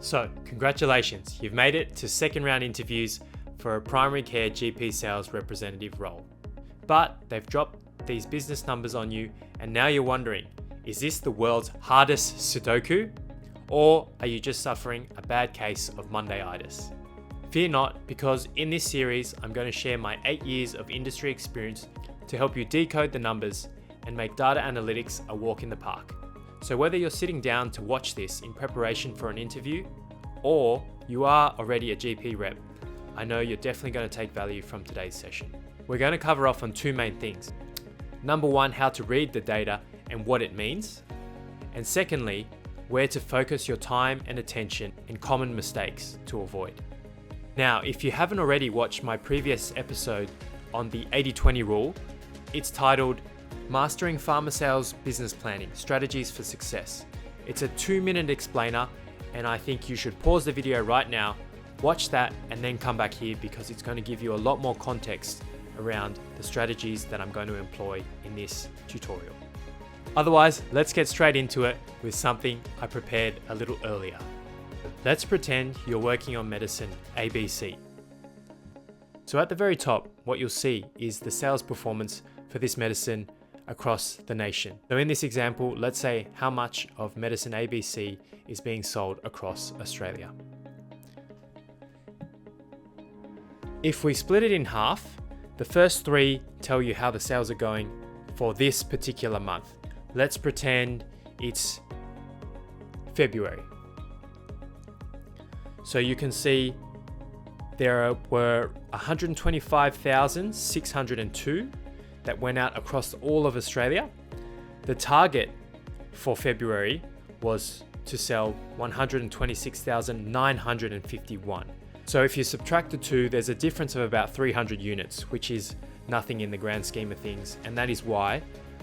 So, congratulations, you've made it to second round interviews for a primary care GP sales representative role. But they've dropped these business numbers on you, and now you're wondering, is this the world's hardest Sudoku? Or are you just suffering a bad case of Mondayitis? Fear not, because in this series, I'm going to share my 8 years of industry experience to help you decode the numbers and make data analytics a walk in the park. So whether you're sitting down to watch this in preparation for an interview, or you are already a GP rep, I know you're definitely going to take value from today's session. We're going to cover off on two main things. Number one, how to read the data and what it means. And secondly, where to focus your time and attention and common mistakes to avoid. Now, if you haven't already watched my previous episode on the 80-20 rule, it's titled Mastering Pharma Sales Business Planning, Strategies for Success. It's a 2-minute explainer, and I think you should pause the video right now, watch that, and then come back here because it's going to give you a lot more context around the strategies that I'm going to employ in this tutorial. Otherwise, let's get straight into it with something I prepared a little earlier. Let's pretend you're working on medicine ABC. So at the very top, what you'll see is the sales performance for this medicine across the nation. So in this example, let's say how much of medicine ABC is being sold across Australia. If we split it in half, the first 3 tell you how the sales are going for this particular month. Let's pretend it's February. So you can see there were 125,602 that went out across all of Australia. The target for February was to sell 126,951. So if you subtract the two, there's a difference of about 300 units, which is nothing in the grand scheme of things. And that is why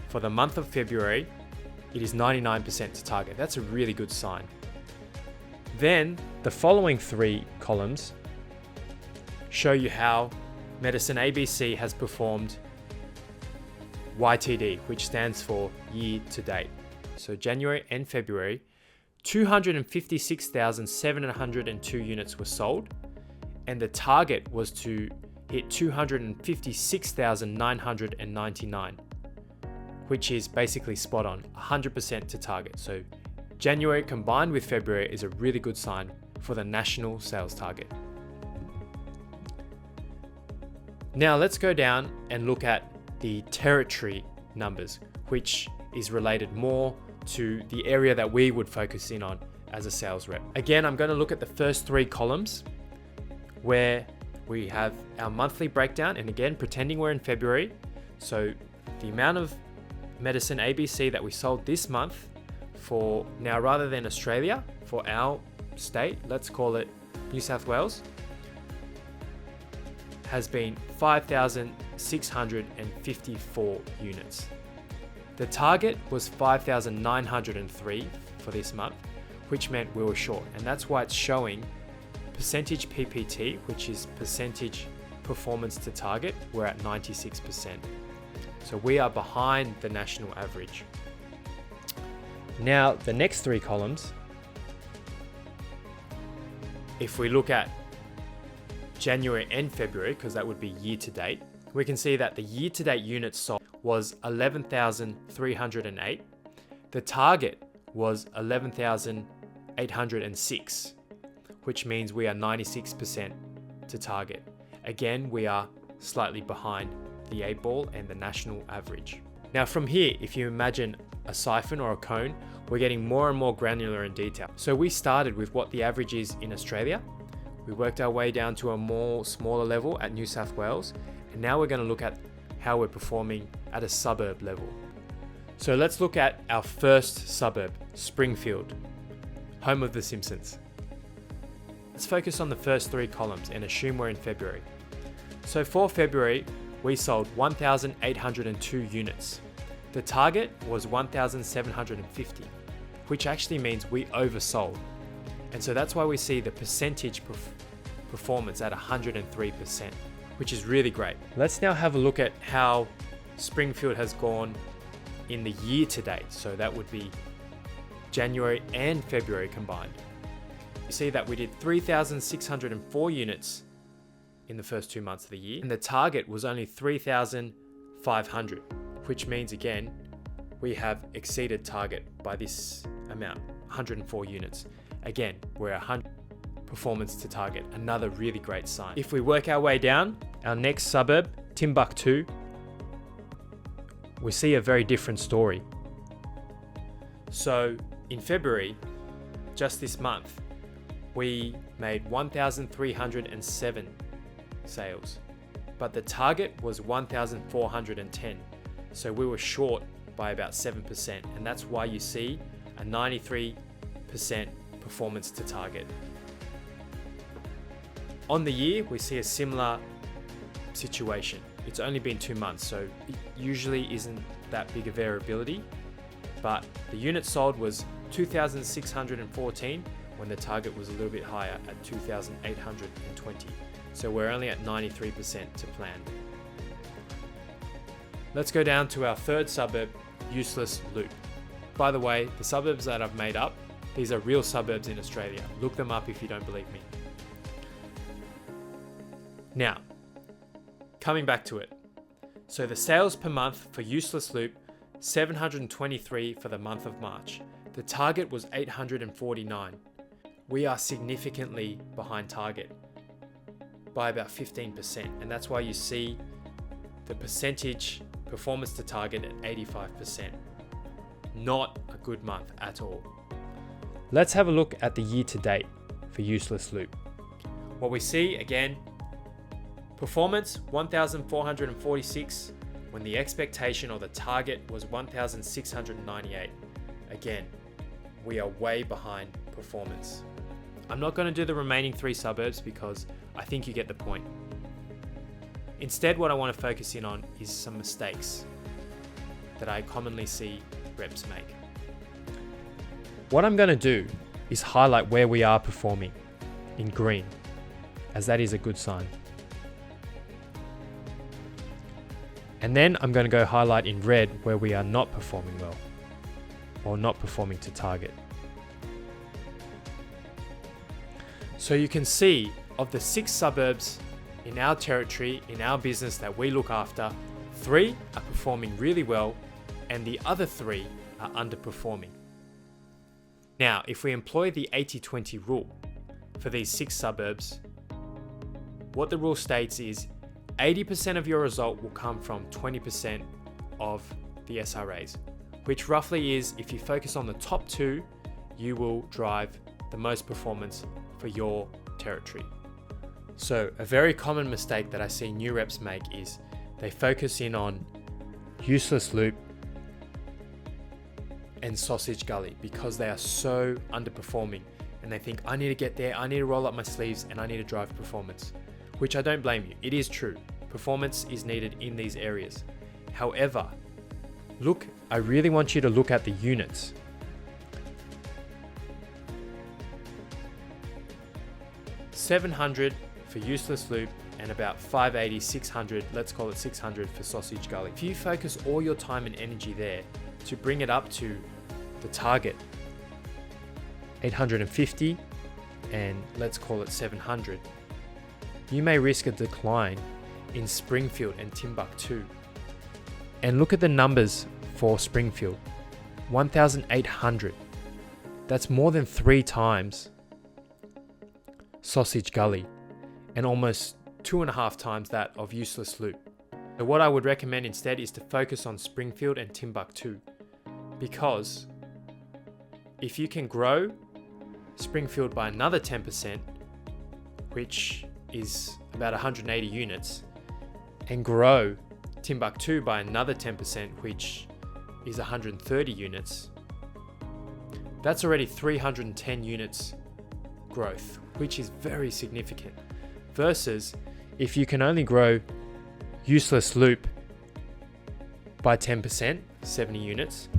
for the month of February, it is 99% to target. That's a really good sign. Then the following 3 columns show you how medicine ABC has performed YTD, which stands for year to date. So January and February, 256,702 units were sold, and the target was to hit 256,999, which is basically spot on, 100% to target. So January combined with February is a really good sign for the national sales target. Now let's go down and look at the territory numbers, which is related more to the area that we would focus in on as a sales rep. Again, I'm going to look at the first 3 columns where we have our monthly breakdown, and again, pretending we're in February. So the amount of medicine ABC that we sold this month for, now rather than Australia, for our state, let's call it New South Wales, has been 5,654 units. The target was 5,903 for this month, which meant we were short, and that's why it's showing percentage PPT, which is percentage performance to target. We're at 96%. So we are behind the national average. Now, the next 3 columns, if we look at January and February, because that would be year to date, we can see that the year to date units sold was 11,308. The target was 11,806, which means we are 96% to target. Again, we are slightly behind the 8 ball and the national average. Now from here, if you imagine a siphon or a cone, we're getting more and more granular in detail. So we started with what the average is in Australia. We worked our way down to a more smaller level at New South Wales, and now we're going to look at how we're performing at a suburb level. So let's look at our first suburb, Springfield, home of The Simpsons. Let's focus on the first 3 columns and assume we're in February. So for February, we sold 1,802 units. The target was 1,750, which actually means we oversold. And so that's why we see the percentage performance at 103%, which is really great. Let's now have a look at how Springfield has gone in the year to date. So that would be January and February combined. see that we did 3,604 units in the first 2 months of the year, and the target was only 3,500, which means again, we have exceeded target by this amount, 104 units. Again, we're 100 performance to target, another really great sign. If we work our way down, our next suburb, Timbuktu, we see a very different story. So in February, just this month, we made 1,307 sales, but the target was 1,410. So we were short by about 7%, and that's why you see a 93% performance to target. On the year, we see a similar situation. It's only been 2 months, so it usually isn't that big a variability, but the units sold was 2,614 when the target was a little bit higher at 2,820. So we're only at 93% to plan. Let's go down to our third suburb, Useless Loop. By the way, the suburbs that I've made up, these are real suburbs in Australia. Look them up if you don't believe me. Now, coming back to it. So the sales per month for Useless Loop, 723 for the month of March. The target was 849. We are significantly behind target by about 15%, and that's why you see the percentage performance to target at 85%. Not a good month at all. Let's have a look at the year to date for Useless Loop. What we see again, performance 1,446 when the expectation or the target was 1,698. Again, we are way behind performance. I'm not going to do the remaining 3 suburbs because I think you get the point. Instead, what I want to focus in on is some mistakes that I commonly see reps make. What I'm going to do is highlight where we are performing in green, as that is a good sign. And then I'm going to go highlight in red where we are not performing well or not performing to target. So you can see of the 6 suburbs in our territory, in our business that we look after, 3 are performing really well and the other 3 are underperforming. Now, if we employ the 80-20 rule for these 6 suburbs, what the rule states is 80% of your result will come from 20% of the SRAs, which roughly is, if you focus on the top 2, you will drive the most performance for your territory. So a very common mistake that I see new reps make is they focus in on Useless Loop and Sausage Gully because they are so underperforming, and they think, I need to get there, I need to roll up my sleeves, and I need to drive performance, which I don't blame you. It is true. Performance is needed in these areas. However, look, I really want you to look at the units. $700 for Useless Loop and about 580, 600, let's call it 600 for Sausage Gully. If you focus all your time and energy there to bring it up to the target, 850 and let's call it 700, you may risk a decline in Springfield and Timbuktu. And look at the numbers for Springfield, 1,800. That's more than 3 times Sausage Gully and almost 2.5 times that of Useless Loop. So what I would recommend instead is to focus on Springfield and Timbuktu, because if you can grow Springfield by another 10%, which is about 180 units, and grow Timbuktu by another 10%, which is 130 units, that's already 310 units growth, which is very significant. Versus if you can only grow Useless Loop by 10%, 70 units,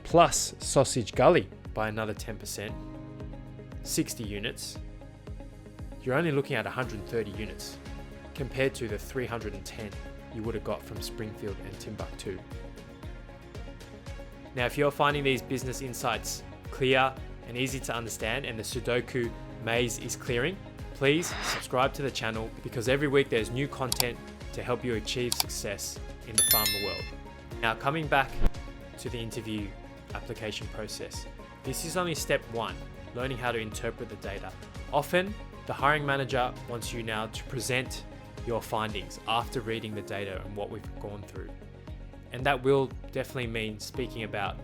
plus Sausage Gully by another 10%, 60 units, you're only looking at 130 units compared to the 310 you would have got from Springfield and Timbuktu. Now, if you're finding these business insights clear and easy to understand, and the Sudoku maze is clearing, please subscribe to the channel because every week there's new content to help you achieve success in the pharma world. Now, coming back to the interview application process, this is only step one, learning how to interpret the data. Often, the hiring manager wants you now to present your findings after reading the data and what we've gone through. And that will definitely mean speaking about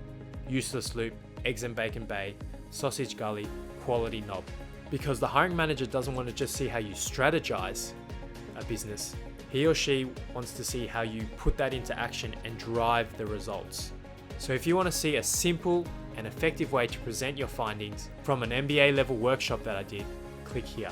useless loop, eggs and bacon bay, sausage gully, quality knob. Because the hiring manager doesn't want to just see how you strategize a business. He or she wants to see how you put that into action and drive the results. So if you want to see a simple and effective way to present your findings from an MBA level workshop that I did, click here.